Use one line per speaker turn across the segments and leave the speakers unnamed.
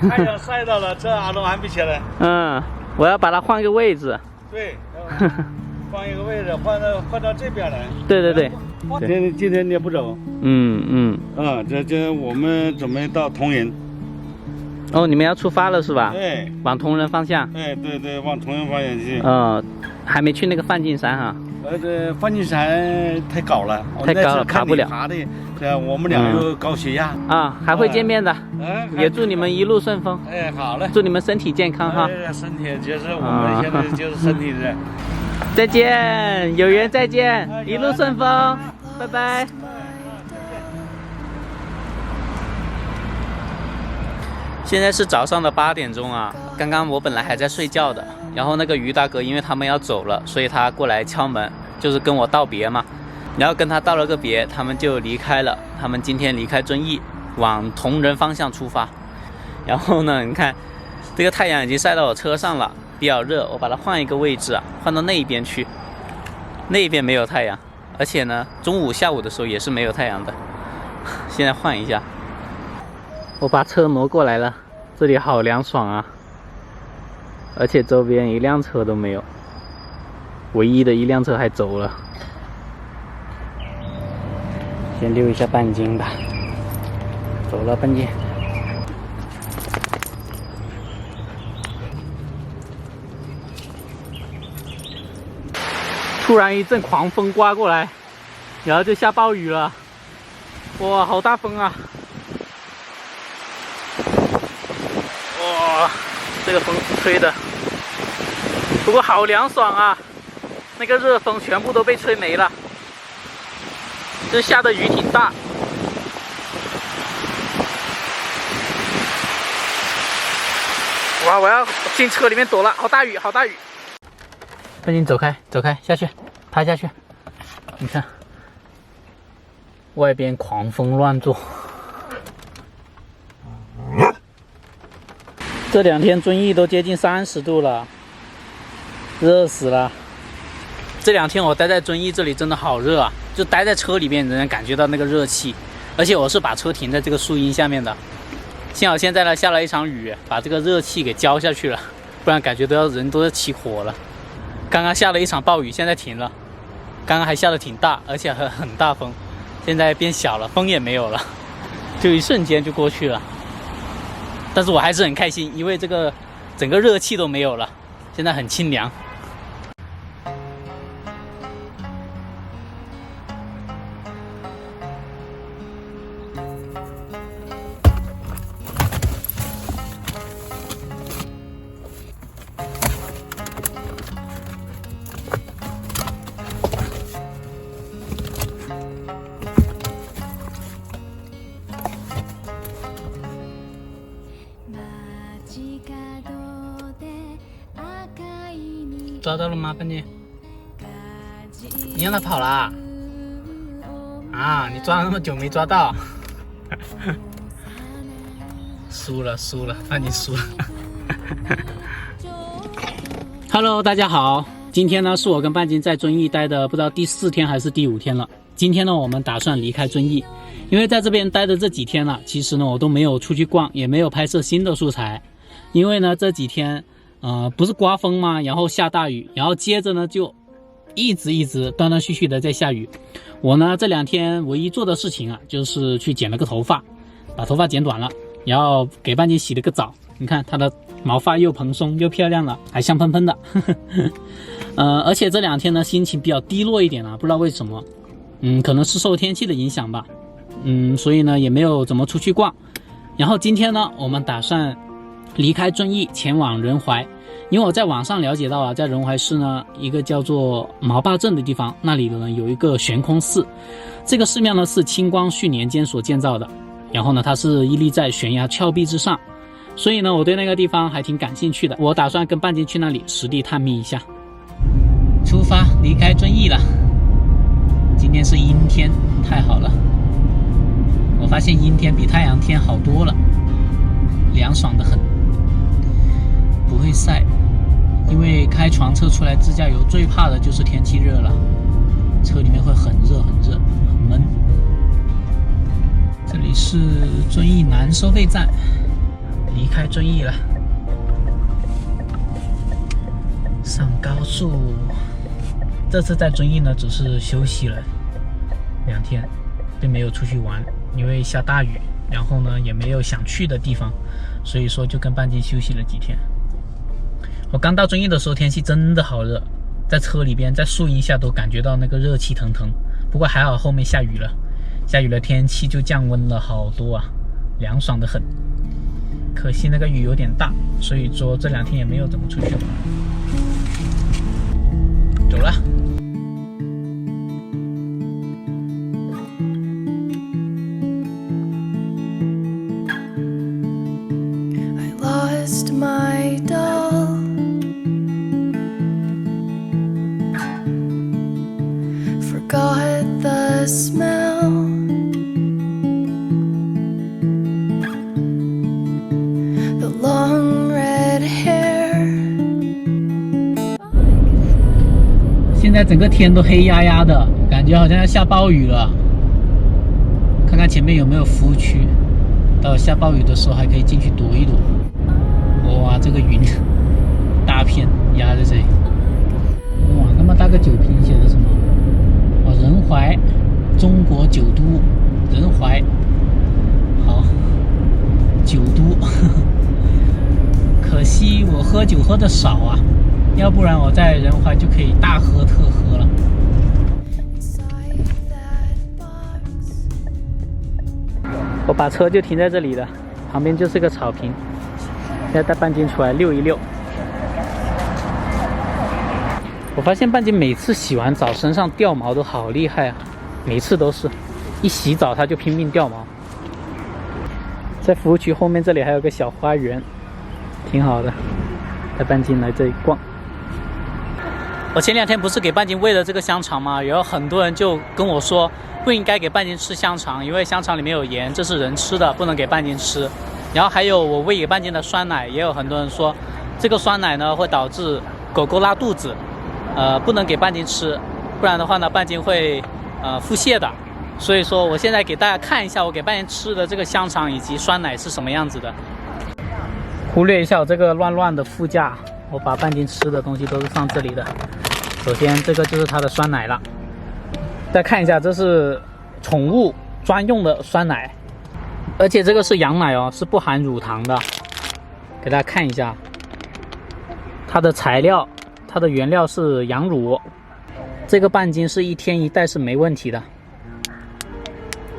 太阳晒到了，这阿龙还没起来。
嗯，我要把它换个位置。
对，换一个位置，换到这边来。
对对对。
今天你也不走。这我们准备到铜仁。
哦，你们要出发了是吧？
对。
往铜仁方向。
哎，对对，往铜仁方向去。
还没去那个梵净山哈。
这梵净山太高了，
太高了，爬不了。
爬的，我们俩有高血压。
还会见面的。也祝你们一路顺风。
哎，好嘞。
祝你们身体健康哈。
身体就是我们现在就是身体的。
再见，有缘再见，一路顺风，拜拜。现在是早上的8点钟啊，刚刚我本来还在睡觉的，然后那个于大哥因为他们要走了，所以他过来敲门，就是跟我道别嘛。然后跟他道了个别，他们就离开了。他们今天离开遵义，往铜仁方向出发。然后呢，你看这个太阳已经晒到我车上了，比较热，我把它换一个位置啊，换到那一边去。那一边没有太阳，而且呢，中午、下午的时候也是没有太阳的。现在换一下。我把车挪过来了，这里好凉爽啊，而且周边一辆车都没有，唯一的一辆车还走了。先溜一下半径吧，走了半径。突然一阵狂风刮过来，然后就下暴雨了，哇，好大风啊！哇，这个风吹的，不过好凉爽啊！那个热风全部都被吹没了。这下的雨挺大。哇，我要进车里面躲了，好大雨，好大雨！赶紧走开，走开，下去，趴下去。你看，外边狂风乱作。这2天遵义都接近30度了，热死了。这2天我待在遵义这里真的好热啊，就待在车里面仍然感觉到那个热气，而且我是把车停在这个树荫下面的。幸好现在呢下了一场雨，把这个热气给浇下去了，不然感觉人都要起火了。刚刚下了一场暴雨，现在停了。刚刚还下得挺大，而且很大风，现在变小了，风也没有了，就一瞬间就过去了。但是我还是很开心，因为这个整个热气都没有了，现在很清凉。抓到了吗，半截？你让他跑啦？啊，你抓了那么久没抓到，输了，半截输了。Hello， 大家好，今天呢是我跟半斤在遵义待的不知道第4天还是第5天了。今天呢我们打算离开遵义，因为在这边待的这几天了，其实呢我都没有出去逛，也没有拍摄新的素材，因为呢这几天不是刮风吗？然后下大雨，然后接着呢就一直断断续续的在下雨。我呢这2天唯一做的事情啊，就是去剪了个头发，把头发剪短了，然后给半斤洗了个澡。你看它的毛发又蓬松又漂亮了，还香喷喷的。而且这2天呢心情比较低落一点啊，不知道为什么，可能是受天气的影响吧。所以呢也没有怎么出去逛。然后今天呢我们打算离开遵义前往仁怀，因为我在网上了解到啊，在仁怀市呢一个叫做毛坝镇的地方，那里呢有一个悬空寺。这个寺庙呢是清光绪年间所建造的，然后呢它是屹立在悬崖峭壁之上，所以呢我对那个地方还挺感兴趣的。我打算跟半斤去那里实地探秘一下。出发离开遵义了，今天是阴天，太好了。我发现阴天比太阳天好多了，凉爽得很，不会晒。因为开床车出来自驾游最怕的就是天气热了，车里面会很热很闷。这里是遵义南收费站，离开遵义了，上高速。这次在遵义呢，只是休息了2天，并没有出去玩，因为下大雨，然后呢也没有想去的地方，所以说就跟半斤休息了几天。我刚到遵义的时候，天气真的好热，在车里边，在树荫下都感觉到那个热气腾腾。不过还好后面下雨了，天气就降温了好多啊，凉爽的很。可惜那个雨有点大，所以说这2天也没有怎么出去玩。走了。
I lost my doll. Forgot the smell. The long red hair.
现在整个天都黑压压的，感觉好像要下暴雨了。看看前面有没有服务区，到下暴雨的时候还可以进去躲一躲。哇，这个云大片压在这里。哇，那么大个酒瓶，写的什么？哦，仁怀，中国酒都，仁怀。好，酒都。可惜我喝酒喝的少啊。要不然我在仁怀就可以大喝特喝了。我把车就停在这里了，旁边就是个草坪，要带半斤出来溜一溜。我发现半斤每次洗完澡身上掉毛都好厉害啊，每次都是一洗澡它就拼命掉毛。在服务区后面这里还有个小花园，挺好的，带半斤来这里逛。我前2天不是给半斤喂了这个香肠吗？然后很多人就跟我说不应该给半斤吃香肠，因为香肠里面有盐，这是人吃的，不能给半斤吃。然后还有我喂给半斤的酸奶，也有很多人说这个酸奶呢会导致狗狗拉肚子，不能给半斤吃，不然的话呢半斤会腹泻的。所以说我现在给大家看一下我给半斤吃的这个香肠以及酸奶是什么样子的。忽略一下我这个乱乱的副驾，我把半斤吃的东西都是放这里的。首先这个就是它的酸奶了，再看一下这是宠物专用的酸奶，而且这个是羊奶哦，是不含乳糖的。给大家看一下它的材料，它的原料是羊乳，这个半斤是1天1袋是没问题的，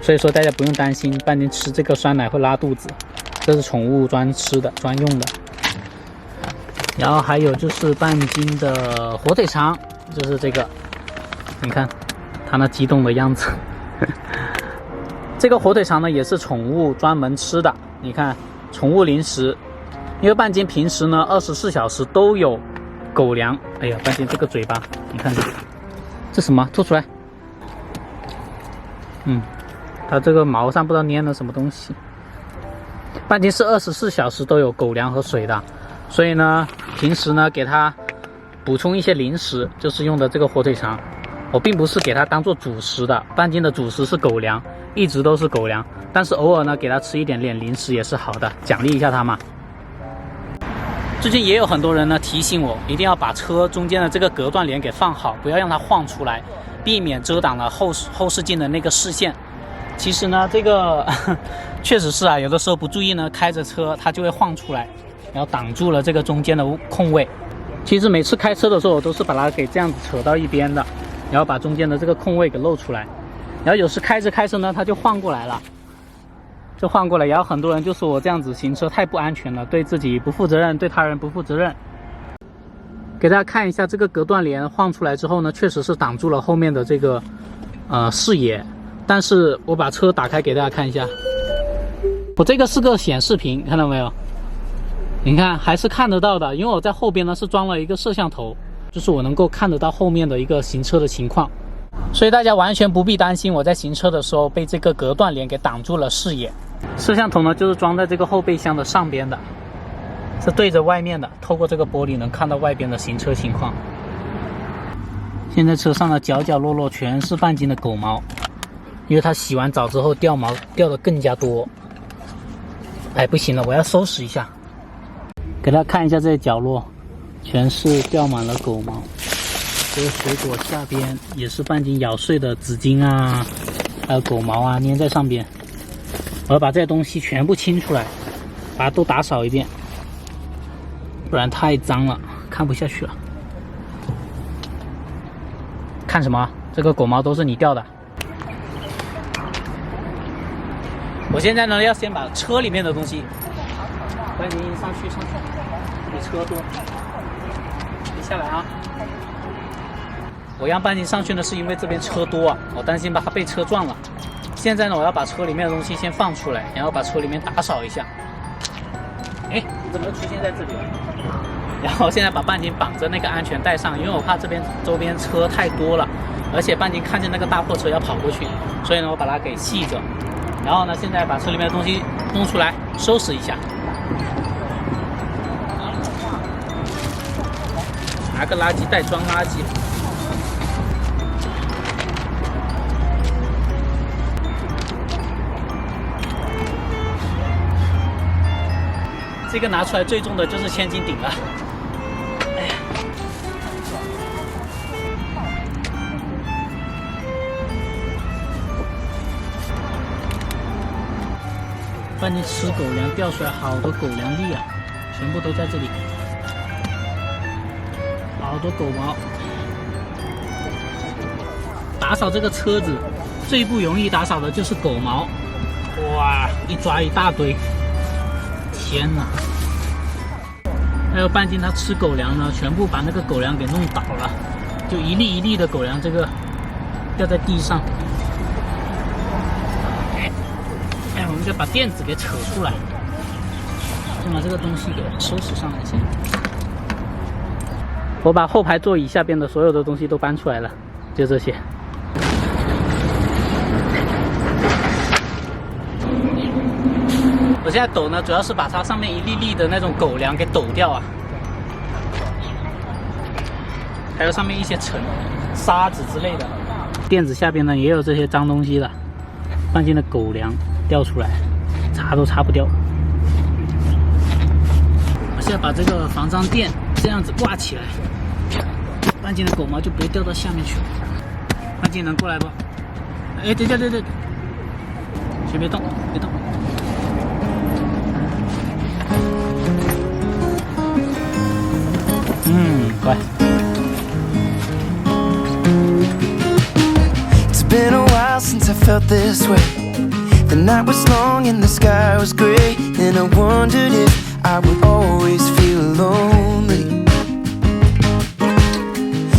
所以说大家不用担心半斤吃这个酸奶会拉肚子，这是宠物专吃的专用的。然后还有就是半斤的火腿肠，就是这个，你看它那激动的样子。这个火腿肠呢也是宠物专门吃的，你看宠物零食，因为半斤平时呢24小时都有狗粮。哎呀，半斤这个嘴巴，你看这什么吐出来？它这个毛上不知道粘了什么东西。半斤是24小时都有狗粮和水的，所以呢平时呢给它补充一些零食，就是用的这个火腿肠。我并不是给它当做主食的，半斤的主食是狗粮，一直都是狗粮，但是偶尔呢给它吃一点点零食也是好的，奖励一下它嘛。最近也有很多人呢提醒我，一定要把车中间的这个隔断帘给放好，不要让它晃出来，避免遮挡了后视镜的那个视线。其实呢这个确实是啊，有的时候不注意呢，开着车它就会晃出来，然后挡住了这个中间的空位。其实每次开车的时候我都是把它给这样子扯到一边的，然后把中间的这个空位给露出来，然后有时开着呢它就晃过来了，然后很多人就说我这样子行车太不安全了，对自己不负责任，对他人不负责任。给大家看一下这个隔断帘晃出来之后呢，确实是挡住了后面的这个视野，但是我把车打开给大家看一下，我这个是个显示屏，看到没有？你看还是看得到的，因为我在后边呢是装了一个摄像头，就是我能够看得到后面的一个行车的情况，所以大家完全不必担心我在行车的时候被这个隔断帘给挡住了视野。摄像头呢就是装在这个后备箱的上边的，是对着外面的，透过这个玻璃能看到外边的行车情况。现在车上的角角落落全是半斤的狗毛，因为它洗完澡之后掉毛掉的更加多。哎，不行了，我要收拾一下。给大家看一下这些角落，全是掉满了狗毛。这个水果下边也是半斤咬碎的纸巾啊，还有狗毛啊粘在上边。我要把这些东西全部清出来，把它都打扫一遍，不然太脏了，看不下去了。看什么？这个狗毛都是你掉的。我现在呢要先把车里面的东西，赶紧上去，这里车多，别下来啊！我让半斤上去呢，是因为这边车多啊，我担心把它被车撞了。现在呢，我要把车里面的东西先放出来，然后把车里面打扫一下。哎，你怎么又出现在这里了？然后现在把半斤绑在那个安全带上，因为我怕这边周边车太多了，而且半斤看见那个大货车要跑过去，所以呢，我把它给系着。然后呢，现在把车里面的东西弄出来，收拾一下。拿个垃圾袋装垃圾。这个拿出来最重的就是千斤顶了。哎呀，半斤吃狗粮掉出来好多狗粮粒啊，全部都在这里，好多狗毛。打扫这个车子最不容易打扫的就是狗毛，哇，一抓一大堆。天哪！还有半斤他吃狗粮呢，全部把那个狗粮给弄倒了，就一粒一粒的狗粮，这个掉在地上。哎，我们就把垫子给扯出来，先把这个东西给收拾上来先。我把后排座椅下边的所有的东西都搬出来了，就这些。我现在抖呢，主要是把它上面一粒粒的那种狗粮给抖掉啊，还有上面一些尘、沙子之类的。垫子下边呢也有这些脏东西了，半斤的狗粮掉出来，擦都擦不掉。我现在把这个防脏垫这样子挂起来，半斤的狗毛就不会掉到下面去了。半斤能过来不？哎，对，先别动，别动。乖。It's been a while since I felt this way. The night was long and the sky was gray, and I wondered if I would always feel lonely.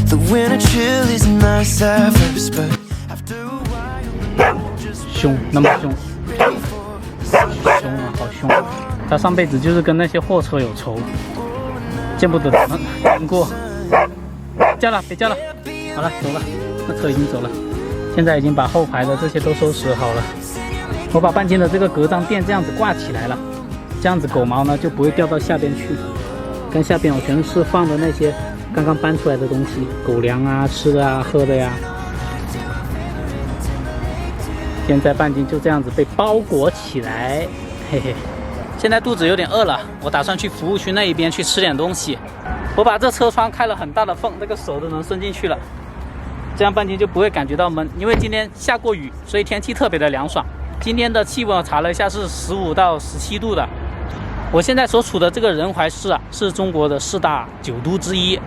The winter chill is nice at first, but after a while, 凶，那么凶，凶啊，好凶！他上辈子就是跟那些货车有仇。见不得他们难过，叫了，别叫了，好了，走了，那车已经走了。现在已经把后排的这些都收拾好了。我把半斤的这个隔脏垫这样子挂起来了，这样子狗毛呢就不会掉到下边去。跟下边我全是放的那些刚刚搬出来的东西，狗粮啊、吃的啊、喝的呀。现在半斤就这样子被包裹起来，嘿嘿。现在肚子有点饿了，我打算去服务区那一边去吃点东西。我把这车窗开了很大的缝，这个手都能伸进去了，这样半斤就不会感觉到闷。因为今天下过雨，所以天气特别的凉爽。今天的气温我查了一下是15到17度的。我现在所处的这个仁怀市啊，是中国的4大酒都之一。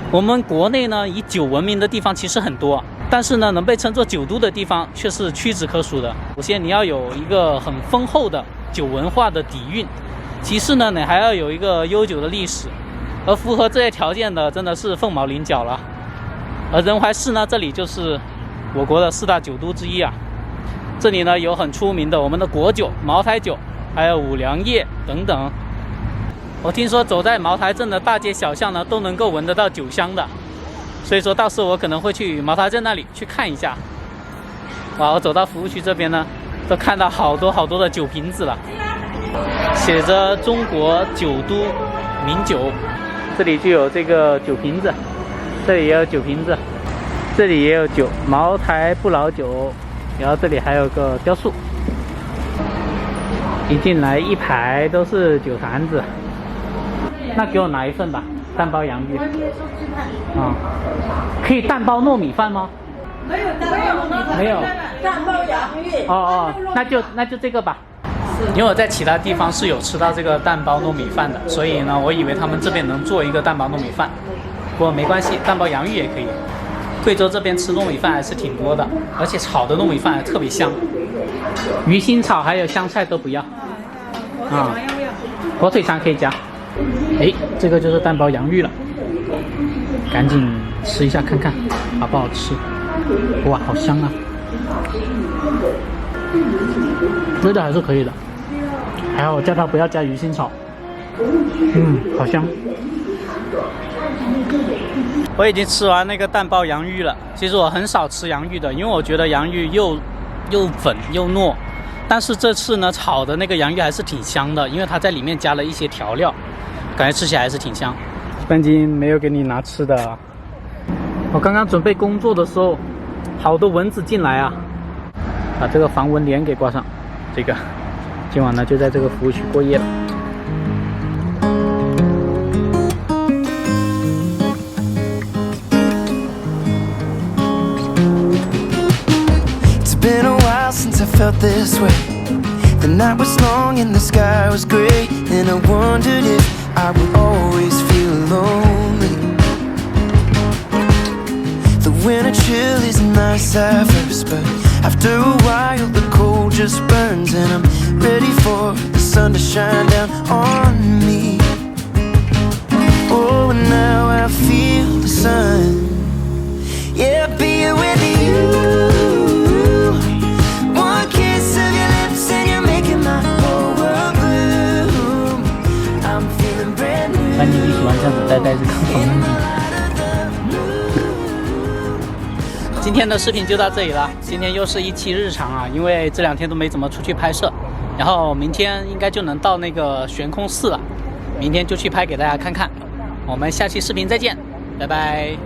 我们国内呢以酒闻名的地方其实很多，但是呢能被称作酒都的地方却是屈指可数的。首先你要有一个很丰厚的酒文化的底蕴，其次呢，你还要有一个悠久的历史，而符合这些条件的真的是凤毛麟角了。而仁怀市呢，这里就是我国的4大酒都之一啊。这里呢有很出名的我们的国酒茅台酒，还有五粮液等等。我听说走在茅台镇的大街小巷呢，都能够闻得到酒香的，所以说到时候我可能会去茅台镇那里去看一下。哇，我走到服务区这边呢，都看到好多的酒瓶子了，写着中国酒都名酒。这里就有这个酒瓶子，这里也有酒瓶子，这里也有酒，茅台不老酒，然后这里还有个雕塑。一进来一排都是酒坛子，那给我拿一份吧，蛋包洋芋。啊，可以蛋包糯米饭吗？
没有蛋包糯米饭，
没有
蛋包洋芋。
哦，那就这个吧。因为我在其他地方是有吃到这个蛋包糯米饭的，所以呢，我以为他们这边能做一个蛋包糯米饭，不过没关系，蛋包洋芋也可以。贵州这边吃糯米饭还是挺多的，而且炒的糯米饭还特别香。鱼腥草还有香菜都不要。啊，火腿肠可以加。哎，这个就是蛋包洋芋了，赶紧吃一下看看好不好吃。哇，好香啊！味道还是可以的，还好我叫他不要加鱼腥草。好香。我已经吃完那个蛋包洋芋了。其实我很少吃洋芋的，因为我觉得洋芋又粉又糯。但是这次呢，炒的那个洋芋还是挺香的，因为它在里面加了一些调料，感觉吃起来还是挺香。半斤没有给你拿吃的。我刚刚准备工作的时候，好多蚊子进来啊，把这个防蚊帘给挂上。这个今晚呢就在这个服务区过夜了。
Since I felt this way, the night was long and the sky was gray, and I wondered if I would always feel lonely. The winter chill is nice at first, but after a while the cold just burns, and I'm ready for the sun to shine down on me. Oh, and now I feel the sun, yeah, being with you.
半斤就喜欢这样子呆呆着看风景。今天的视频就到这里了，今天又是一期日常啊，因为这2天都没怎么出去拍摄，然后明天应该就能到那个悬空寺了，明天就去拍给大家看看。我们下期视频再见，拜拜。